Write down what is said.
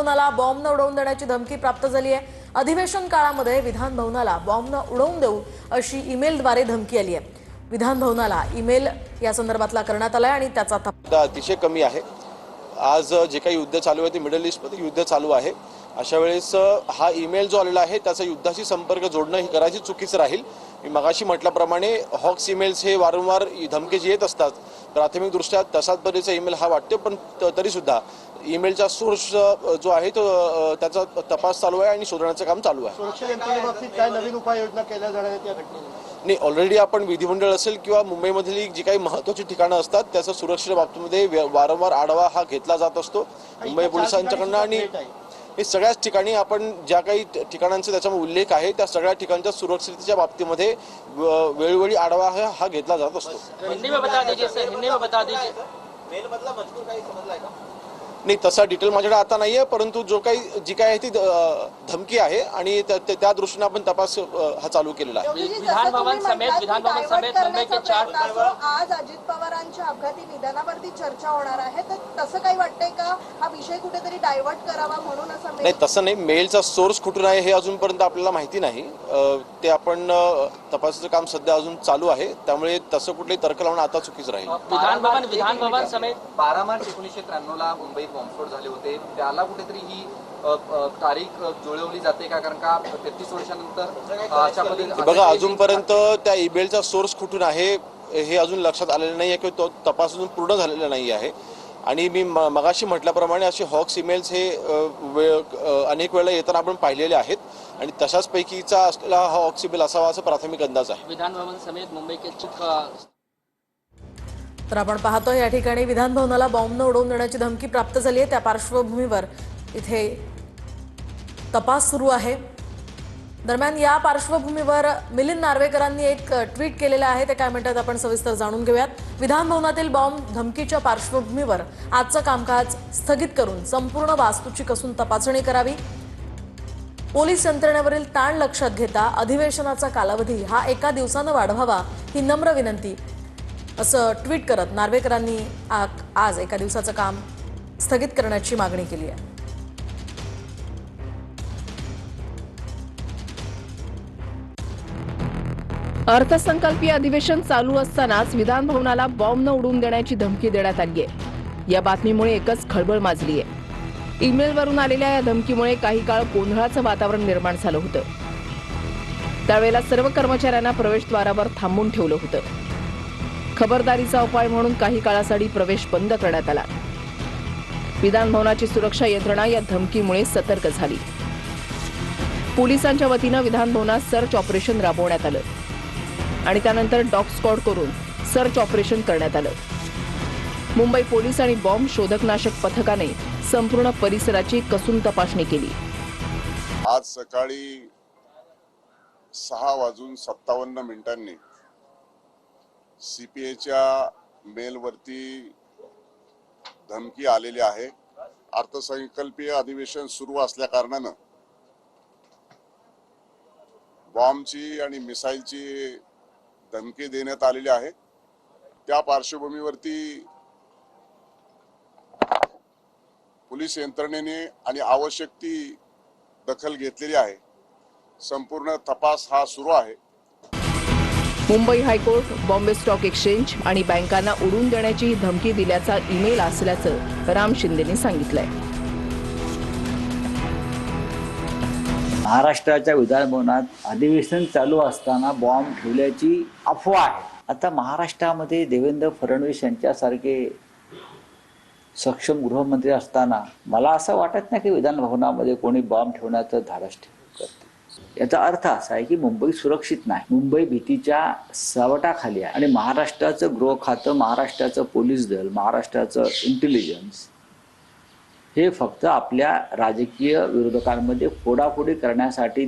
भवनाला bomb न उडवून देण्याची धमकी प्राप्त झाली आहे। अधिवेशन काळामध्ये विधान भवनाला बॉम्ब न उडवून देऊ अशी ईमेलद्वारे धमकी आली आहे। विधान भवनाला ईमेल या संदर्भातला करण्यात आलाय आणि त्याचा तपास अतिशय कमी आहे। आज जे काही युद्ध चालू आहे ते मिडल ईस्टमध्ये युद्ध चालू आहे। अशा वेळेस हा ईमेल जो आलेला आहे त्याचा युद्धाशी संपर्क जोडणं ही करायची चुकीचं राहील। मी मगाशी म्हटल्याप्रमाणे हॉक्स ईमेल्स हे वारंवार धमकी जी येत असतात, प्राथमिक दृष्ट्या तसाच पद्धतीचा ईमेल हा वाटतो, पण तरी सुद्धा ईमेलचा सोर्स जो आहे तो त्याचा तपास चालू आहे आणि शोधण्याचं काम चालू आहे। सुरक्षा यंत्रणेबाबतीत काय नवीन उपाययोजना केल्या जाणार आहेत या घटनेमध्ये? नाही, ऑलरेडी आपण विधिमंडळ असेल किंवा मुंबईमधली जी काही महत्त्वाची ठिकाणं असतात त्याचा सुरक्षेच्या बाबतीमध्ये वारंवार आढावा हा घेतला जात असतो मुंबई पोलिसांच्याकडनं। आणि हे सगळ्याच ठिकाणी आपण ज्या काही ठिकाणांचा त्याच्यामध्ये उल्लेख आहे त्या सगळ्या ठिकाणच्या सुरक्षिततेच्या बाबतीमध्ये वेळोवेळी आढावा हा घेतला जात असतो। नाही, तसा डिटेल माझ्याकडे आता नाही आहे, परंतु जी काय आहे ती धमकी आहे आणि त्या दृष्टीने आपण तपास हा चालू केलेला आहे। विधान भवन समेत मुंबईचे 4 आज अजित पवारांच्या अपघाती निधनावरती चर्चा होणार आहे, तर तसं काही वाटतंय का हा विषय कुठेतरी डायव्हर्ट करावा म्हणून असं? नाही, तसं नाही। मेलचा सोर्स कुठून आहे हे अजूनपर्यंत आपल्याला माहिती नाही। ते आपण तपासाचं काम सध्या अजून चालू आहे, त्यामुळे तसं कुठलेही तर्क लावणं आता चुकीचं राहील। विधान भवन समेत 12 मार्च 1993 ला मुंबईत बॉम्बस्फोट झाले होते, त्याला कुठेतरी ही तारीख जुळवली जाते का? कारण का 33 वर्षानंतर अशा पद्धतीने बघा, अजूनपर्यंत त्या ईमेलचा सोर्स कुठून आहे हे अजून लक्षात आलेलं नाही आहे किंवा तो तपास अजून पूर्ण झालेला नाही आहे। आणि मी मगाशी म्हटल्याप्रमाणे असे हॉक्स ईमेल्स हे अनेक वेळा येताना आपण पाहिलेले आहेत आणि तशाच पैकीचा असलेला हा हॉक्स ईमेल असावा असा प्राथमिक अंदाज आहे। विधान भवन समेत मुंबईचे तर आपण पाहतोय या ठिकाणी विधान भवनाला बॉम्ब न उडवून देण्याची धमकी प्राप्त झाली आहे। त्या पार्श्वभूमीवर इथे तपास सुरू आहे। दरम्यान या पार्श्वभूमीवर मिलिंद नार्वेकरांनी एक ट्विट केलेलं आहे, ते काय म्हणतात आपण सविस्तर जाणून घेऊयात। विधान भवनातील बॉम्ब धमकीच्या पार्श्वभूमीवर आजचं कामकाज स्थगित करून संपूर्ण वास्तूची कसून तपासणी करावी। पोलीस यंत्रणेवरील ताण लक्षात घेता अधिवेशनाचा कालावधी हा 1 दिवसानं वाढवावा ही नम्र विनंती, असं ट्विट करत नार्वेकरांनी आज 1 दिवसाचं काम स्थगित करण्याची मागणी केली आहे। अर्थसंकल्पीय अधिवेशन चालू असतानाच विधान भवनाला बॉम्ब न उडवून देण्याची धमकी देण्यात आली आहे। या बातमीमुळे एकच खळबळ माजली आहे। ईमेलवरून आलेल्या या धमकीमुळे काही काळ गोंधळाचं वातावरण निर्माण झालं होतं। त्यावेळेला सर्व कर्मचाऱ्यांना प्रवेशद्वारावर थांबून ठेवलं होतं। खबरदारीचा उपाय म्हणून काही काळासाठी प्रवेश बंद करण्यात आला। विधान भवनाची सुरक्षा यंत्रणा या धमकीमुळे सतर्क झाली। पोलिसांच्या वतीनं विधान भवनात सर्च ऑपरेशन राबवण्यात आलं आणि त्यानंतर डॉग स्क्वॉड करून सर्च ऑपरेशन करण्यात आलं। मुंबई पोलीस आणि बॉम्ब शोधकनाशक पथकाने संपूर्ण परिसराची कसून तपासणी केली। आज सकाळी 6:57 सीपीआयच्या मेलवरती धमकी आलेली आहे। अर्थसंकल्पीय अधिवेशन सुरू असल्या कारणानं बॉम्बची आणि मिसाईलची धमकी देण्यात आलेली आहे। त्या पार्श्वभूमीवरती पोलीस यंत्रणेने आणि आवश्यक ती दखल घेतलेली आहे। संपूर्ण तपास हा सुरू आहे। Mumbai high court, Bombay stock exchange आणि बँकांना उडवून देण्याची ही धमकी दिल्याचा ईमेल असल्याचं राम शिंदेने सांगितलंय। महाराष्ट्राच्या विधान भवनात अधिवेशन चालू असताना बॉम्ब ठेवल्याची अफवा आहे। आता महाराष्ट्रामध्ये देवेंद्र फडणवीस यांच्यासारखे सक्षम गृहमंत्री असताना मला असं वाटत नाही की विधान भवनामध्ये कोणी बॉम्ब ठेवण्याचं धाडस करते। याचा अर्थ असा आहे की मुंबई सुरक्षित नाही, मुंबई भीतीच्या सावटाखाली आहे आणि महाराष्ट्राचं गृह खातं, महाराष्ट्राचं पोलीस दल, महाराष्ट्राचं इंटेलिजन्स हे फक्त आपल्या राजकीय विरोधकांमध्ये फोडाफोडी करण्यासाठी